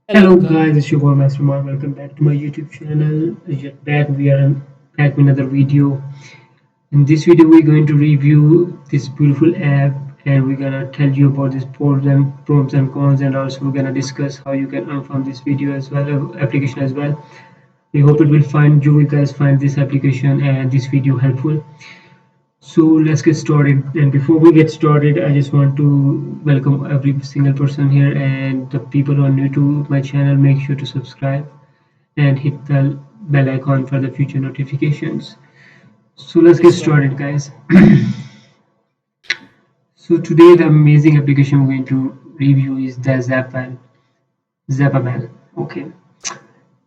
Hello guys, it's your boy Master Mark. Welcome back to my YouTube channel. Yet back we are back with another video. In this video, we're going to review this beautiful app, and we're gonna tell you about this pros and cons, and also we're gonna discuss how you can earn from this video as well, application as well. We hope it will find you guys find this application and this video helpful. So let's get started. And before we get started, I just want to welcome every single person here, and the people who are new to my channel, make sure to subscribe and hit the bell icon for the future notifications. So let's get started, guys. So today the amazing application we're going to review is the Zapable. Okay,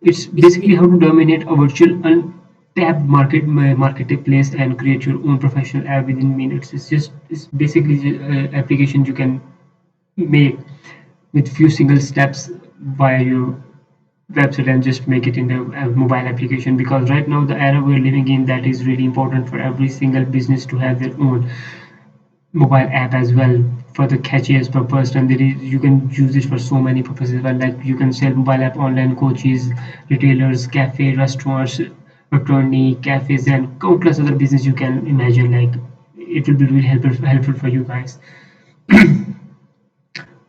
it's basically how to dominate a virtual untapped marketplace and create your own professional app within minutes. It's basically application you can make with few single steps via your website and just make it in the mobile application, because right now the era we're living in, that is really important for every single business to have their own mobile app as well for the catchiest purpose. And there is, you can use it for so many purposes, but like you can sell mobile app online coaches, retailers, cafe, restaurants, attorney, cafes, and countless other business you can imagine. Like it will be really helpful for you guys.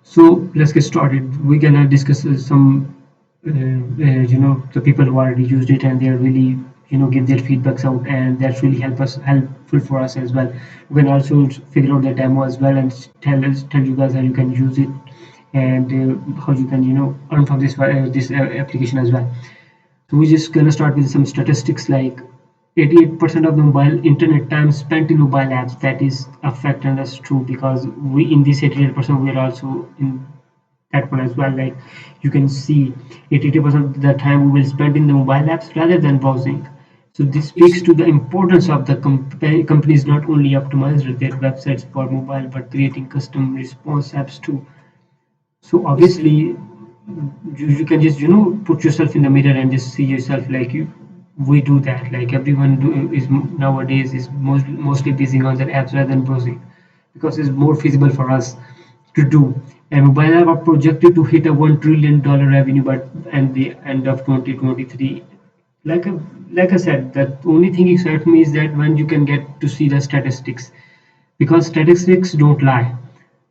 So let's get started. We're gonna discuss some, the people who already used it and they're really, give their feedbacks out, and that's really helpful for us as well. We can also figure out the demo as well and tell you guys how you can use it, and how you can, earn from this application as well. So we're just gonna start with some statistics like 88% of the mobile internet time spent in mobile apps. That is a fact, and that's true, because we in this 88% we are also in that one as well. Like you can see 80% of the time we will spend in the mobile apps rather than browsing. So this speaks to the importance of the companies not only optimize their websites for mobile but creating custom response apps too. So obviously you can just put yourself in the mirror and just see yourself like you. We do that, like everyone is nowadays is mostly busy on their apps rather than browsing, because it's more feasible for us to do. And mobile app are projected to hit a $1 trillion revenue by and the end of 2023. like I, like I said, the only thing excites me is that when you can get to see the statistics, because statistics don't lie.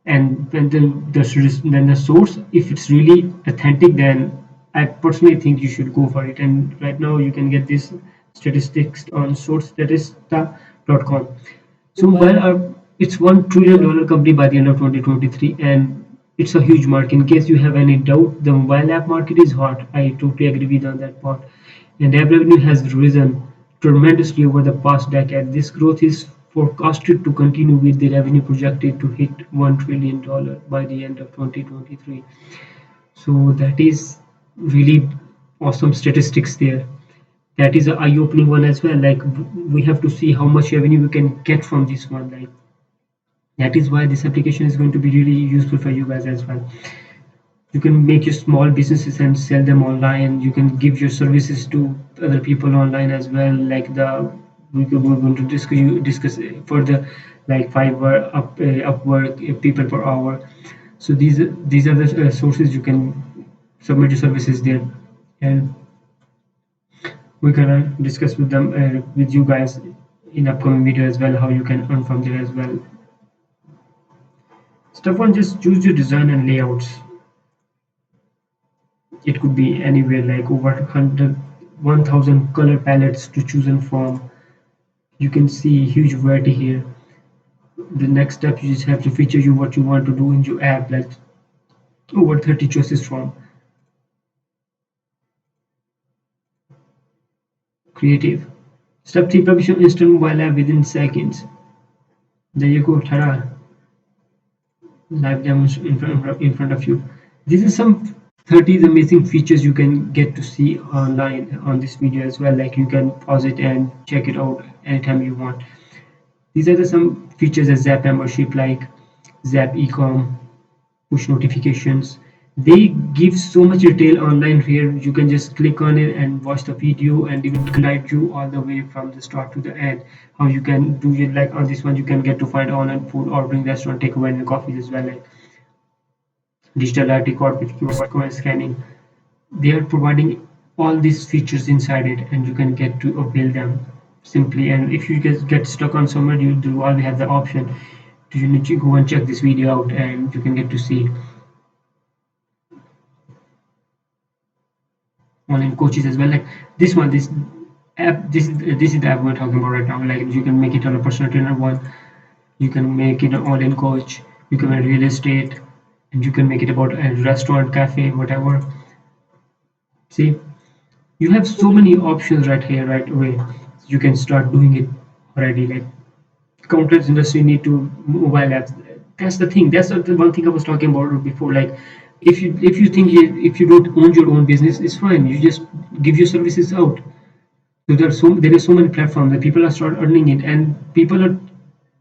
And when the source, if it's really authentic, then I personally think you should go for it. And right now you can get this statistics on sourcestatista.com. So mobile it's $1 trillion company by the end of 2023, and it's a huge market. In case you have any doubt, the mobile app market is hot. I totally agree with on that part. And app revenue has risen tremendously over the past decade. This growth is forecasted to continue, with the revenue projected to hit $1 trillion by the end of 2023. So that is really awesome statistics there. That is an eye-opening one as well. Like we have to see how much revenue we can get from this one. Like that is why this application is going to be really useful for you guys as well. You can make your small businesses and sell them online. You can give your services to other people online as well, like we're going to discuss further, like Fiverr, Upwork, people per hour. So these are the sources you can submit your services there, and we're gonna discuss with them with you guys in upcoming video as well, how you can earn from there as well. Step one, just choose your design and layouts. It could be anywhere, like over 1,000 color palettes to choose from. You can see huge variety here. The next step, you just have to feature you what you want to do in your app, like over 30 choices from. Creative. Step 3, publish your instant mobile app within seconds. There you go, ta-da. Live demos in front of you. These are some 30 amazing features you can get to see online on this video as well. Like you can pause it and check it out anytime you want. These are some features as Zap membership, like Zap Ecom, push notifications. They give so much detail online here. You can just click on it and watch the video, and it will guide you all the way from the start to the end. How you can do it, like on this one, you can get to find online food ordering, restaurant, takeaway, and coffees as well, like digital ID code with QR code scanning. they are providing all these features inside it, and you can get to avail them simply. And if you get stuck on somewhere, you do always have the option to go and check this video out, and you can get to see online coaches as well. Like this app, this is the app we're talking about right now. Like you can make it on a personal trainer one, you can make it an online coach, you can make real estate, and you can make it about a restaurant, cafe, whatever. See, you have so many options right here, right away. You can start doing it already. Like countless industry need to mobile apps. That's the thing. That's the one thing I was talking about before. Like if you think if you don't own your own business, it's fine. You just give your services out. So there is so many platforms that people are start earning it, and people are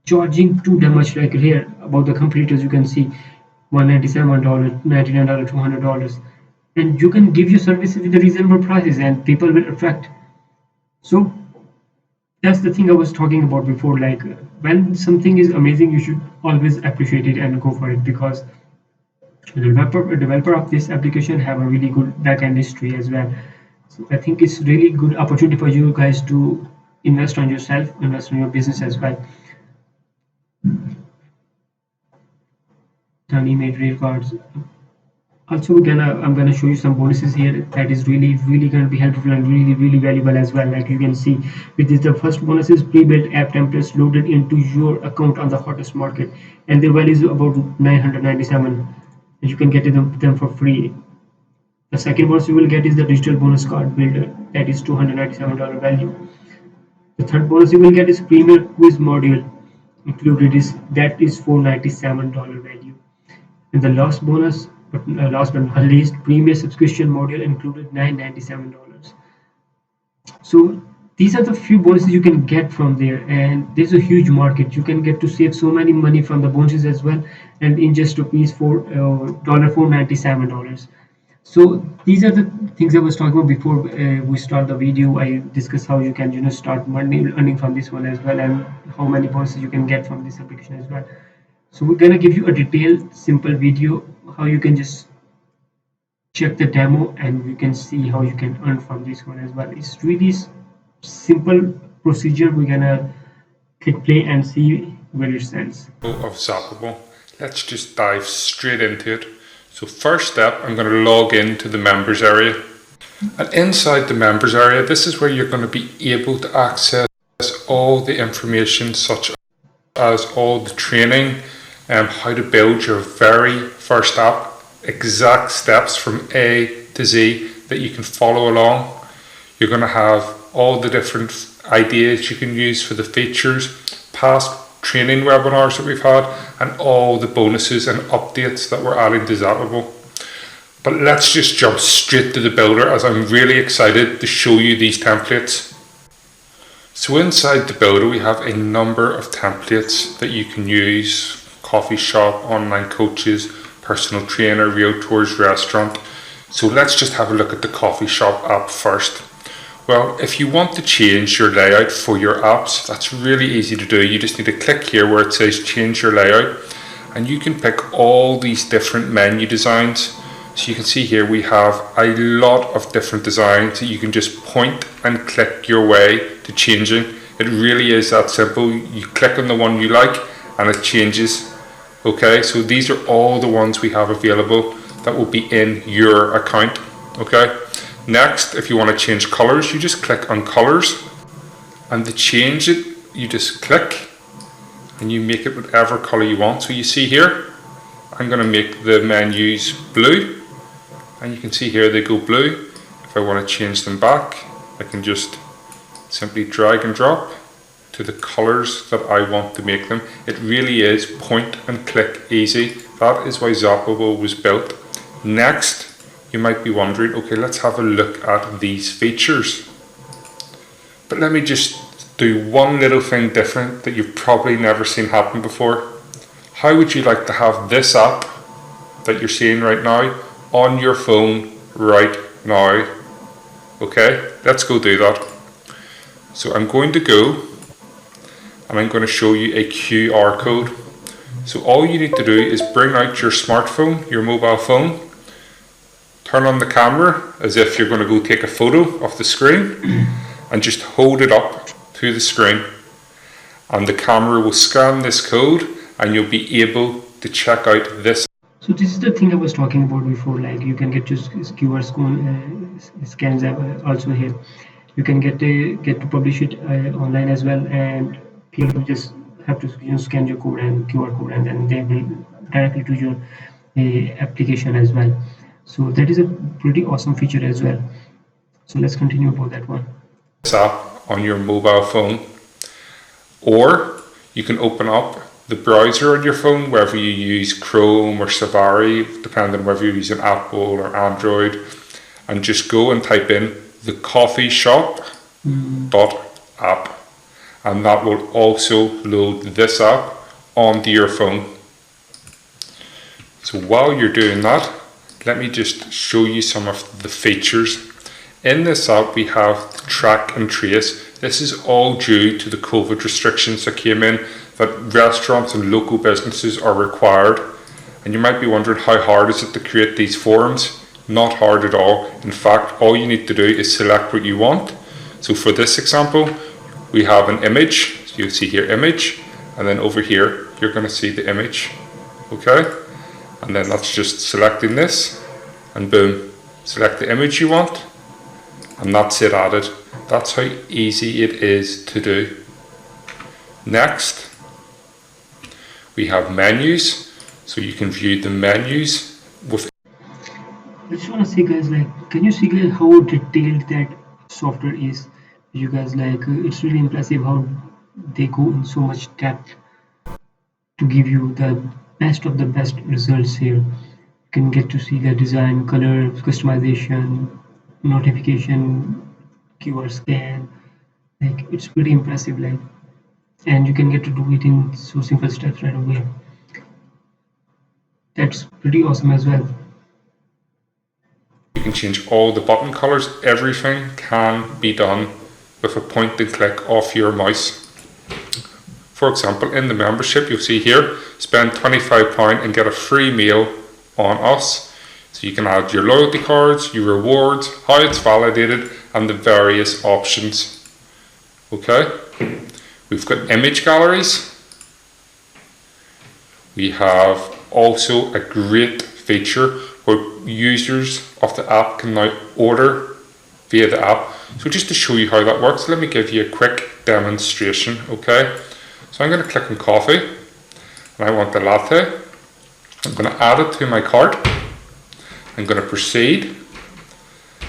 charging too damn much. Like here about the competitors, you can see $197, $99, $200, and you can give your services with the reasonable prices, and people will attract. So that's the thing I was talking about before. Like when something is amazing, you should always appreciate it and go for it, because the developer of this application have a really good backend history as well. So I think it's really good opportunity for you guys to invest on yourself, invest in your business as well. Tiny made rail cards. Also, I'm gonna show you some bonuses here that is really gonna be helpful and really valuable as well. Like you can see, with this, the first bonus is pre-built app templates loaded into your account on the hottest market, and their value is about 997. You can get them for free. The second bonus you will get is the digital bonus card builder, that is $297 value. The third bonus you will get is premier quiz module included, is that is $497 value. And the last bonus, but last but not least, premier subscription module included $997. So these are the few bonuses you can get from there, and there's a huge market. You can get to save so many money from the bonuses as well, and in just rupees $497. So these are the things I was talking about before we start the video. I discussed how you can start earning from this one as well, and how many bonuses you can get from this application as well. So we're gonna give you a detailed, simple video how you can just check the demo, and you can see how you can earn from this one as well. It's really simple procedure. We're gonna click play and see where it sends. Of Zapable. Let's just dive straight into it. So first step, I'm going to log into the members area. And inside the members area, this is where you're going to be able to access all the information, such as all the training and how to build your very first app, exact steps from A to Z that you can follow along. You're going to have all the different ideas you can use for the features, past training webinars that we've had, and all the bonuses and updates that we're adding to Zapable. But let's just jump straight to the builder, as I'm really excited to show you these templates. So inside the builder we have a number of templates that you can use: coffee shop, online coaches, personal trainer, realtors, restaurant. So let's just have a look at the coffee shop app first. Well, if you want to change your layout for your apps, that's really easy to do. You just need to click here where it says change your layout, and you can pick all these different menu designs. So you can see here we have a lot of different designs that you can just point and click your way to changing. It really is that simple. You click on the one you like and it changes. Okay, so these are all the ones we have available that will be in your account. Okay. Next, if you want to change colors, you just click on colors, and to change it, you just click and you make it whatever color you want. So you see here, I'm going to make the menus blue, and you can see here they go blue. If I want to change them back, I can just simply drag and drop to the colors that I want to make them. It really is point and click easy. That is why Zapable was built. Next, you might be wondering, okay, let's have a look at these features. But let me just do one little thing different that you've probably never seen happen before. How would you like to have this app that you're seeing right now on your phone right now? Okay, let's go do that. So I'm going to go and I'm going to show you a QR code. So all you need to do is bring out your smartphone, your mobile phone, turn on the camera as if you're going to go take a photo of the screen and just hold it up to the screen, and the camera will scan this code and you'll be able to check out this. So this is the thing I was talking about before, like you can get your QR scans also here. You can get to publish it online as well, and people just have to scan your code and QR code, and then they will directly to your application as well. So that is a pretty awesome feature as well. So let's continue about that one. App on your mobile phone, or you can open up the browser on your phone, whether you use Chrome or Safari, depending on whether you're using Apple or Android, and just go and type in the coffee shop .app, and that will also load this app onto your phone. So while you're doing that, let me just show you some of the features. In this app we have track and trace. This is all due to the COVID restrictions that came in, that restaurants and local businesses are required. And you might be wondering, how hard is it to create these forms? Not hard at all. In fact, all you need to do is select what you want. So for this example, we have an image. So you'll see here image, and then over here you're going to see the image. Okay, and then that's just selecting this, and boom, select the image you want, and that's it added. That's how easy it is to do. Next, we have menus, so you can view the menus with. I just want to say, guys, like, can you see, guys, how detailed that software is? You guys, like, it's really impressive how they go in so much depth to give you the best of the best results here. You can get to see the design, color, customization, notification, keyword scan. Like, it's pretty impressive, like, and you can get to do it in so simple steps right away. That's pretty awesome as well. You can change all the button colors. Everything can be done with a point and click off your mouse. For example, in the membership, you'll see here, spend £25 and get a free meal on us. So you can add your loyalty cards, your rewards, how it's validated, and the various options. Okay, we've got image galleries. We have also a great feature where users of the app can now order via the app. So just to show you how that works, let me give you a quick demonstration. Okay, so I'm going to click on coffee, and I want the latte. I'm going to add it to my cart. I'm going to proceed.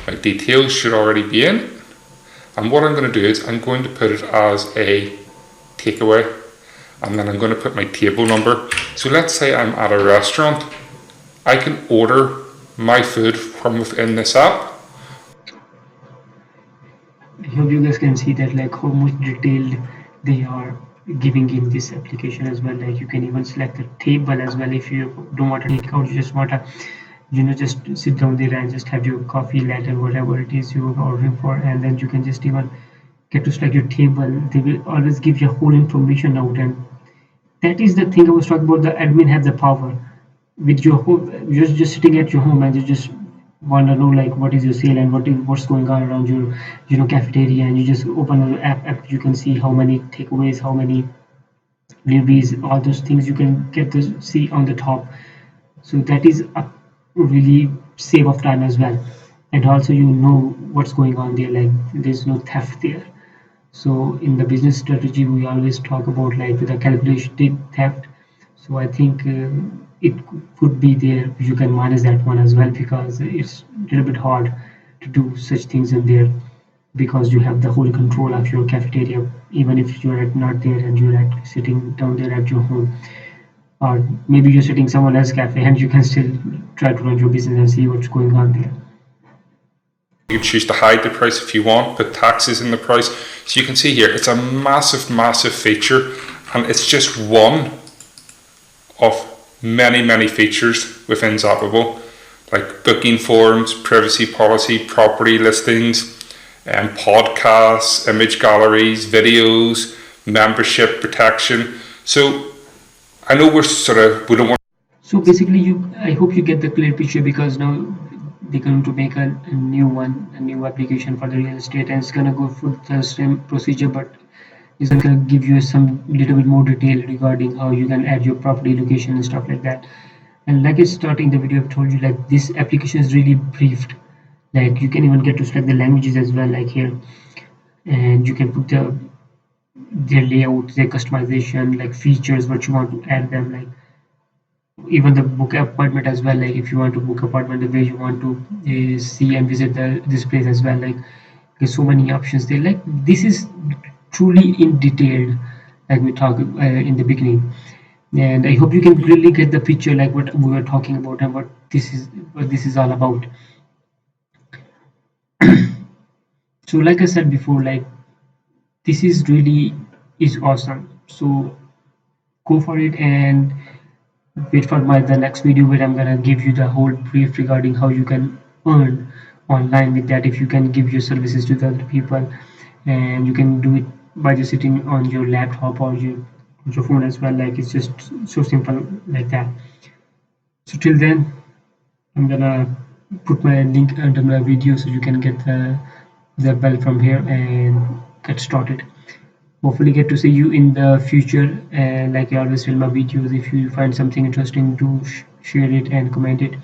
My details should already be in, and what I'm going to do is I'm going to put it as a takeaway, and then I'm going to put my table number. So let's say I'm at a restaurant. I can order my food from within this app. I hope you guys can see that, like, how much detailed they are giving in this application as well. Like, you can even select the table as well if you don't want to take out, you just want to just sit down there and just have your coffee, latte, whatever it is you're ordering for, and then you can just even get to select your table. They will always give you whole information out, and that is the thing I was talking about. The admin have the power with your home. You're just sitting at your home and you just want to know, like, what is your sale and what's going on around your cafeteria, and you just open the app, you can see how many takeaways, how many deliveries, all those things you can get to see on the top. So that is a really save of time as well, and also what's going on there, like there's no theft there. So in the business strategy we always talk about, like, with a calculated theft. So I think it could be there, you can manage that one as well, because it's a little bit hard to do such things in there, because you have the whole control of your cafeteria, even if you're not there and you're sitting down there at your home, or maybe you're sitting someone else's cafe, and you can still try to run your business and see what's going on there. You can choose to hide the price if you want, put taxes in the price. So you can see here, it's a massive feature, and it's just one of many features within Zapable, like booking forms, privacy policy, property listings, and podcasts, image galleries, videos, membership protection. So I know we don't want. So basically, I hope you get the clear picture, because now they're going to make a new one, a new application for the real estate, and it's gonna go through the same procedure, but it's gonna give you some little bit more detail regarding how you can add your property location and stuff like that. And like it's starting the video, I've told you like this application is really briefed. Like you can even get to select the languages as well, like here, and you can put their layout, their customization, like features, what you want to add them, like even the book appointment as well. Like if you want to book appointment, the way you want to see and visit this place as well. Like there's so many options there. Like this is truly in detail, like we talked in the beginning. And I hope you can really get the picture, like what we were talking about and what this is all about. So like I said before, like this is really is awesome. So go for it and wait for my the next video where I'm gonna give you the whole brief regarding how you can earn online with that, if you can give your services to the other people, and you can do it by just sitting on your laptop or your phone as well. Like it's just so simple like that. So till then, I'm gonna put my link under my video so you can get the bell from here and get started. Hopefully get to see you in the future, and like I always tell my videos, if you find something interesting, do share it and comment it,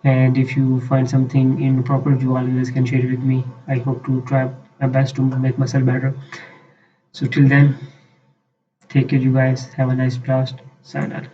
and if you find something improper, you always can share it with me. I hope to try my best to make myself better. So till then, take care you guys, have a nice blast, sign out.